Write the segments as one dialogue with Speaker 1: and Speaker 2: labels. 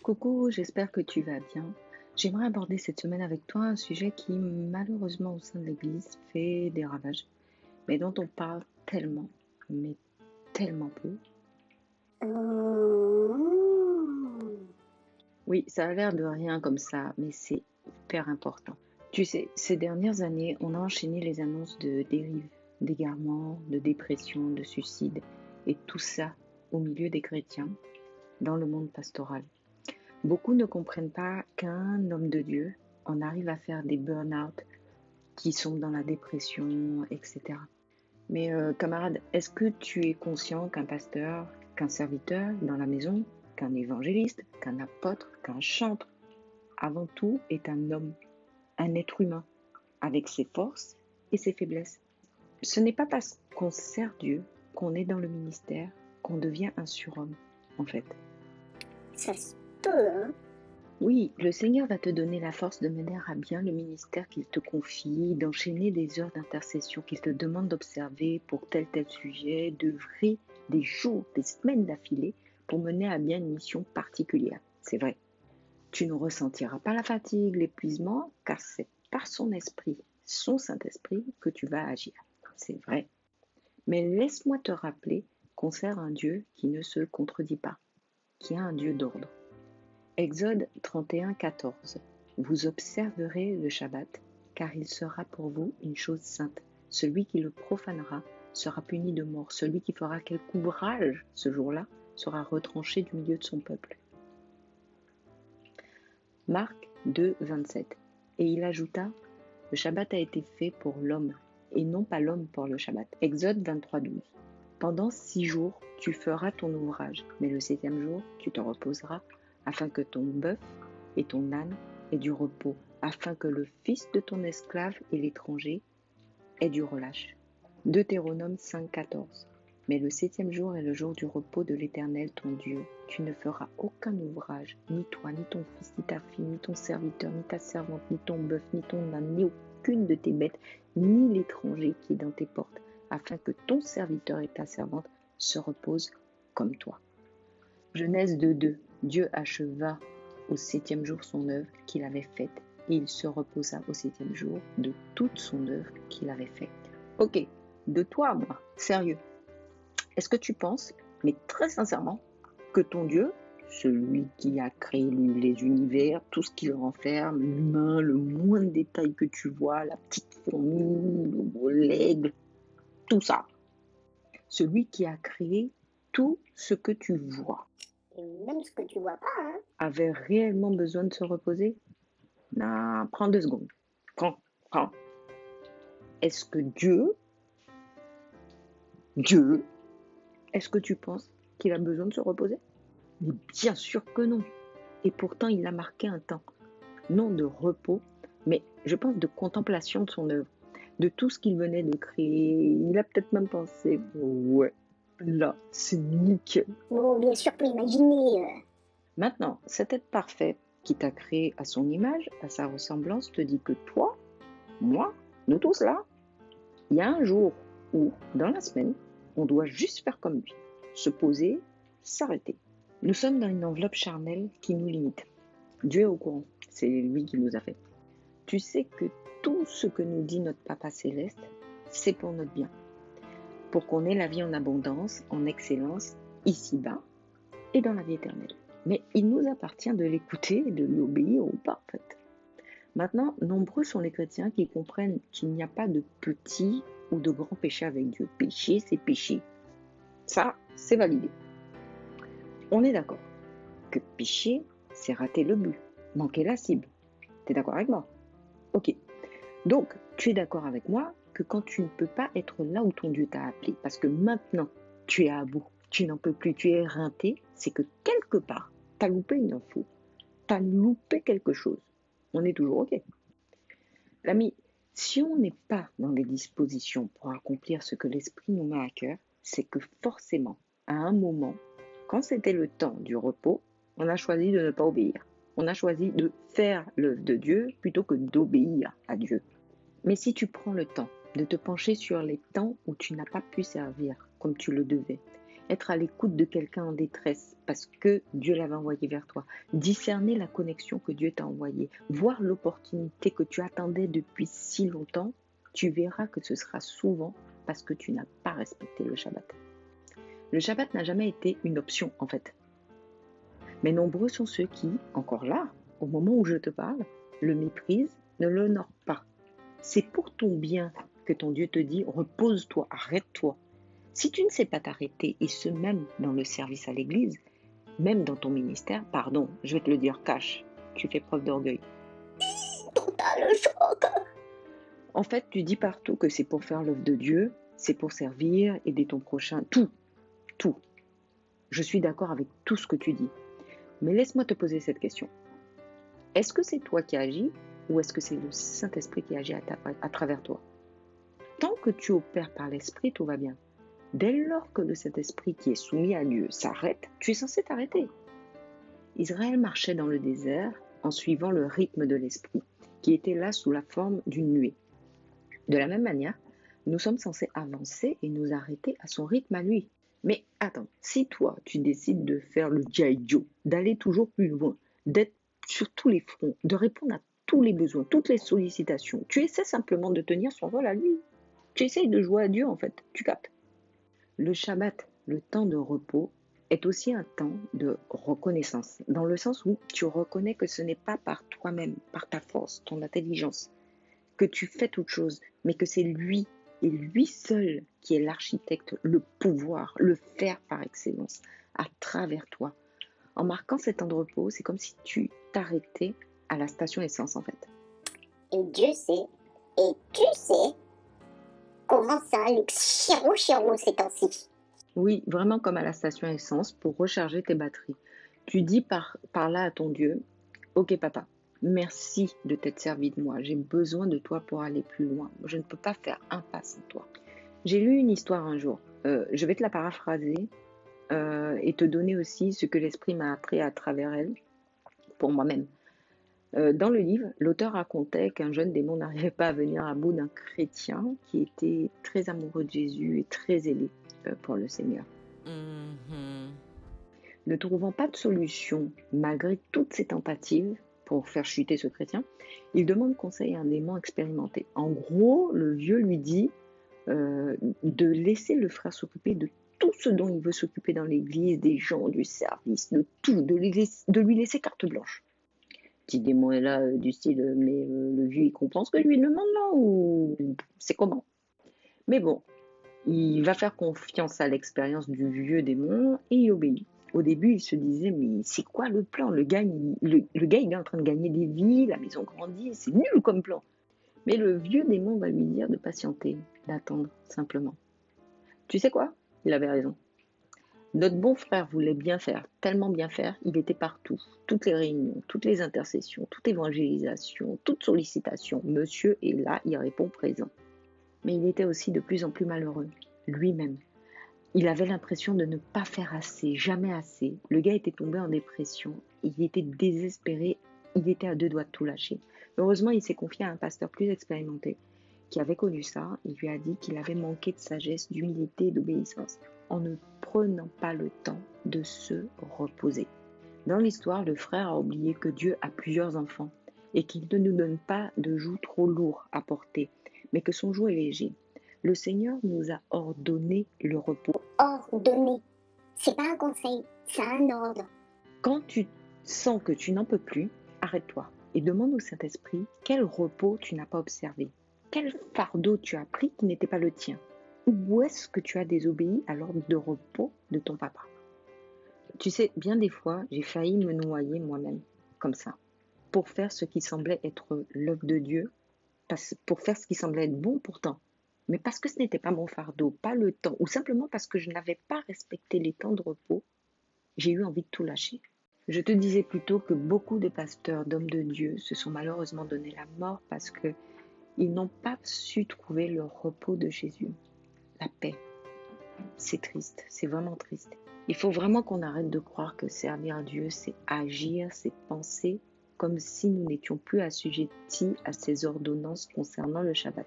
Speaker 1: Coucou, j'espère que tu vas bien. J'aimerais aborder cette semaine avec toi un sujet qui, malheureusement, au sein de l'Église, fait des ravages, mais dont on parle tellement, mais tellement peu. Oui, ça a l'air de rien comme ça, mais c'est hyper important. Tu sais, ces dernières années, on a enchaîné les annonces de dérives, d'égarements, de dépression, de suicide, et tout ça au milieu des chrétiens, dans le monde pastoral. Beaucoup ne comprennent pas qu'un homme de Dieu en arrive à faire des burn-out qui sont dans la dépression, etc. Mais camarade, est-ce que tu es conscient qu'un pasteur, qu'un serviteur dans la maison, qu'un évangéliste, qu'un apôtre, qu'un chantre, avant tout est un homme, un être humain, avec ses forces et ses faiblesses? Ce n'est pas parce qu'on sert Dieu, qu'on est dans le ministère, qu'on devient un surhomme, en fait.
Speaker 2: Ça se peut, hein.
Speaker 1: Oui, le Seigneur va te donner la force de mener à bien le ministère qu'il te confie, d'enchaîner des heures d'intercession qu'il te demande d'observer pour tel sujet, d'œuvrer des jours, des semaines d'affilée pour mener à bien une mission particulière. C'est vrai. Tu ne ressentiras pas la fatigue, l'épuisement, car c'est par son esprit, son Saint-Esprit, que tu vas agir. C'est vrai. Mais laisse-moi te rappeler qu'on sert un Dieu qui ne se contredit pas, qui a un Dieu d'ordre. Exode 31, 14. Vous observerez le Shabbat, car il sera pour vous une chose sainte. Celui qui le profanera sera puni de mort. Celui qui fera quelque ouvrage ce jour-là sera retranché du milieu de son peuple. Marc 2, 27. Et il ajouta, le Shabbat a été fait pour l'homme, et non pas l'homme pour le Shabbat. Exode 23, 12. Pendant 6 jours, tu feras ton ouvrage, mais le 7e jour, tu te reposeras, afin que ton bœuf et ton âne aient du repos, afin que le fils de ton esclave et l'étranger ait du relâche. Deutéronome 5, 14. Mais le 7e jour est le jour du repos de l'Éternel ton Dieu. Tu ne feras aucun ouvrage, ni toi, ni ton fils, ni ta fille, ni ton serviteur, ni ta servante, ni ton bœuf, ni ton âne, ni aucune de tes bêtes, ni l'étranger qui est dans tes portes, afin que ton serviteur et ta servante se reposent comme toi. Genèse 2.2. Dieu acheva au 7e jour son œuvre qu'il avait faite, et il se reposa au 7e jour de toute son œuvre qu'il avait faite. Ok, de toi à moi, sérieux. Est-ce que tu penses, mais très sincèrement, que ton Dieu, celui qui a créé les univers, tout ce qu'il renferme, l'humain, le moindre détail que tu vois, la petite fourmi, l'aigle, tout ça, celui qui a créé tout ce que tu vois,
Speaker 2: Et même ce que tu vois pas, hein.
Speaker 1: avait réellement besoin de se reposer? Non, prends 2 secondes. Prends. Est-ce que Dieu, est-ce que tu penses qu'il a besoin de se reposer? Mais bien sûr que non. Et pourtant, il a marqué un temps, non de repos, mais je pense de contemplation de son œuvre, de tout ce qu'il venait de créer. Il a peut-être même pensé, ouais, là, c'est nickel.
Speaker 2: Bon, bien sûr, pour imaginer.
Speaker 1: Maintenant, cet être parfait qui t'a créé à son image, à sa ressemblance, te dit que toi, moi, nous tous là, il y a un jour où, dans la semaine, on doit juste faire comme lui, se poser, s'arrêter. Nous sommes dans une enveloppe charnelle qui nous limite. Dieu est au courant, c'est lui qui nous a fait. Tu sais que tout ce que nous dit notre Papa Céleste, c'est pour notre bien. Pour qu'on ait la vie en abondance, en excellence, ici-bas et dans la vie éternelle. Mais il nous appartient de l'écouter et de lui obéir ou pas, en fait. Maintenant, nombreux sont les chrétiens qui comprennent qu'il n'y a pas de petit ou de grand péché avec Dieu. Péché, c'est péché. Ça, c'est validé. On est d'accord que péché, c'est rater le but, manquer la cible. T'es d'accord avec moi? Ok. Donc, tu es d'accord avec moi que quand tu ne peux pas être là où ton Dieu t'a appelé, parce que maintenant, tu es à bout, tu n'en peux plus, tu es éreinté, c'est que quelque part, tu as loupé une info, tu as loupé quelque chose. On est toujours ok. L'ami, si on n'est pas dans les dispositions pour accomplir ce que l'Esprit nous met à cœur, c'est que forcément, à un moment, quand c'était le temps du repos, on a choisi de ne pas obéir. On a choisi de faire l'œuvre de Dieu plutôt que d'obéir à Dieu. Mais si tu prends le temps de te pencher sur les temps où tu n'as pas pu servir comme tu le devais, être à l'écoute de quelqu'un en détresse parce que Dieu l'avait envoyé vers toi, discerner la connexion que Dieu t'a envoyée, voir l'opportunité que tu attendais depuis si longtemps, tu verras que ce sera souvent parce que tu n'as pas respecté le Shabbat. Le Shabbat n'a jamais été une option en fait. Mais nombreux sont ceux qui, encore là, au moment où je te parle, le méprisent, ne l'honorent pas. C'est pour ton bien que ton Dieu te dit, repose-toi, arrête-toi. Si tu ne sais pas t'arrêter, et ce même dans le service à l'église, même dans ton ministère, pardon, je vais te le dire cash, tu fais preuve d'orgueil.
Speaker 2: Total choc.
Speaker 1: En fait, tu dis partout que c'est pour faire l'œuvre de Dieu, c'est pour servir, aider ton prochain, tout. Je suis d'accord avec tout ce que tu dis. Mais laisse-moi te poser cette question. Est-ce que c'est toi qui agis ou est-ce que c'est le Saint-Esprit qui agit à travers toi? Tant que tu opères par l'Esprit, tout va bien. Dès lors que le Saint-Esprit qui est soumis à Dieu s'arrête, tu es censé t'arrêter. Israël marchait dans le désert en suivant le rythme de l'Esprit, qui était là sous la forme d'une nuée. De la même manière, nous sommes censés avancer et nous arrêter à son rythme à lui. Mais attends, si toi, tu décides de faire le J.I. d'aller toujours plus loin, d'être sur tous les fronts, de répondre à tous les besoins, toutes les sollicitations, tu essaies simplement de tenir son rôle à lui. Tu essayes de jouer à Dieu en fait, tu captes. Le Shabbat, le temps de repos, est aussi un temps de reconnaissance, dans le sens où tu reconnais que ce n'est pas par toi-même, par ta force, ton intelligence, que tu fais toute chose, mais que c'est lui et lui seul qui est l'architecte, le pouvoir, le faire par excellence, à travers toi. En marquant cet temps de repos, c'est comme si tu t'arrêtais à la station essence en fait.
Speaker 2: Et Dieu sait, et tu sais, comment ça luxe chiro ces temps-ci.
Speaker 1: Oui, vraiment comme à la station essence pour recharger tes batteries. Tu dis par là à ton Dieu, ok papa, merci de t'être servi de moi, j'ai besoin de toi pour aller plus loin. Je ne peux pas faire un pas sans toi. J'ai lu une histoire un jour, je vais te la paraphraser et te donner aussi ce que l'Esprit m'a appris à travers elle pour moi-même. Dans le livre, l'auteur racontait qu'un jeune démon n'arrivait pas à venir à bout d'un chrétien qui était très amoureux de Jésus et très zélé pour le Seigneur. Ne trouvant pas de solution malgré toutes ses tentatives pour faire chuter ce chrétien, il demande conseil à un démon expérimenté. En gros, le vieux lui dit de laisser le frère s'occuper de tout ce dont il veut s'occuper dans l'église, des gens, du service, de tout, de lui laisser carte blanche. Petit démon est là du style, mais le vieux il comprend ce que je lui demande là ou c'est comment? Mais bon, il va faire confiance à l'expérience du vieux démon et il obéit. Au début, il se disait, mais c'est quoi le plan? Le gars, il est en train de gagner des vies, la maison grandit, c'est nul comme plan. Mais le vieux démon va lui dire de patienter, d'attendre simplement. Tu sais quoi? Il avait raison. Notre bon frère voulait bien faire, tellement bien faire, il était partout. Toutes les réunions, toutes les intercessions, toute évangélisation, toute sollicitation. Monsieur est là, il répond présent. Mais il était aussi de plus en plus malheureux, lui-même. Il avait l'impression de ne pas faire assez, jamais assez. Le gars était tombé en dépression, il était désespéré, il était à 2 doigts de tout lâcher. Heureusement, il s'est confié à un pasteur plus expérimenté qui avait connu ça. Il lui a dit qu'il avait manqué de sagesse, d'humilité et d'obéissance en ne prenant pas le temps de se reposer. Dans l'histoire, le frère a oublié que Dieu a plusieurs enfants et qu'il ne nous donne pas de joug trop lourd à porter, mais que son joug est léger. Le Seigneur nous a ordonné le repos.
Speaker 2: Ordonné. C'est pas un conseil, c'est un ordre.
Speaker 1: Quand tu sens que tu n'en peux plus, arrête-toi et demande au Saint-Esprit quel repos tu n'as pas observé, quel fardeau tu as pris qui n'était pas le tien. Où est-ce que tu as désobéi à l'ordre de repos de ton papa? Tu sais, bien des fois, j'ai failli me noyer moi-même, comme ça, pour faire ce qui semblait être l'œuvre de Dieu, pour faire ce qui semblait être bon pourtant, mais parce que ce n'était pas mon fardeau, pas le temps, ou simplement parce que je n'avais pas respecté les temps de repos, j'ai eu envie de tout lâcher. Je te disais plutôt que beaucoup de pasteurs, d'hommes de Dieu, se sont malheureusement donné la mort parce qu'ils n'ont pas su trouver le repos de Jésus, la paix. C'est triste, c'est vraiment triste. Il faut vraiment qu'on arrête de croire que servir Dieu, c'est agir, c'est penser comme si nous n'étions plus assujettis à ses ordonnances concernant le Shabbat.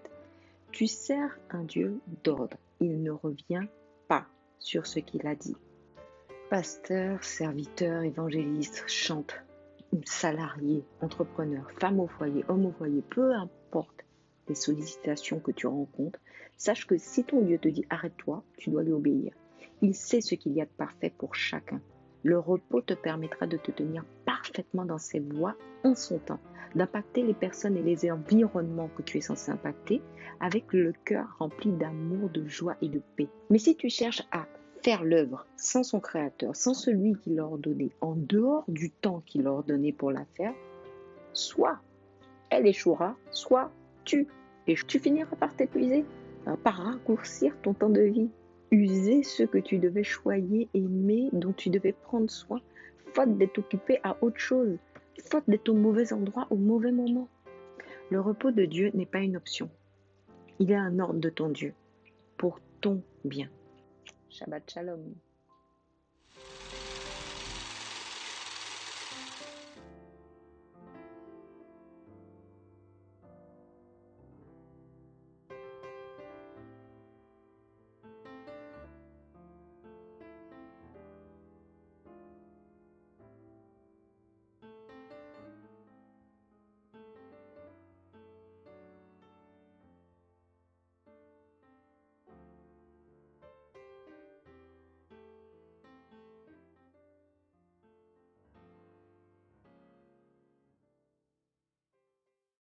Speaker 1: Tu sers un Dieu d'ordre, il ne revient pas sur ce qu'il a dit. Pasteur, serviteur, évangéliste, chante, salarié, entrepreneur, femme au foyer, homme au foyer, peu importe les sollicitations que tu rencontres, sache que si ton Dieu te dit arrête-toi, tu dois lui obéir. Il sait ce qu'il y a de parfait pour chacun. Le repos te permettra de te tenir parfaitement dans ses voies en son temps, d'impacter les personnes et les environnements que tu es censé impacter avec le cœur rempli d'amour, de joie et de paix. Mais si tu cherches à faire l'œuvre sans son créateur, sans celui qui l'a ordonné, en dehors du temps qu'il a ordonné pour la faire, soit elle échouera, soit tu finiras par t'épuiser, par raccourcir ton temps de vie, user ce que tu devais choyer, aimer, dont tu devais prendre soin, faute d'être occupé à autre chose, faute d'être au mauvais endroit au mauvais moment. Le repos de Dieu n'est pas une option. Il est un ordre de ton Dieu, pour ton bien. Shabbat Shalom.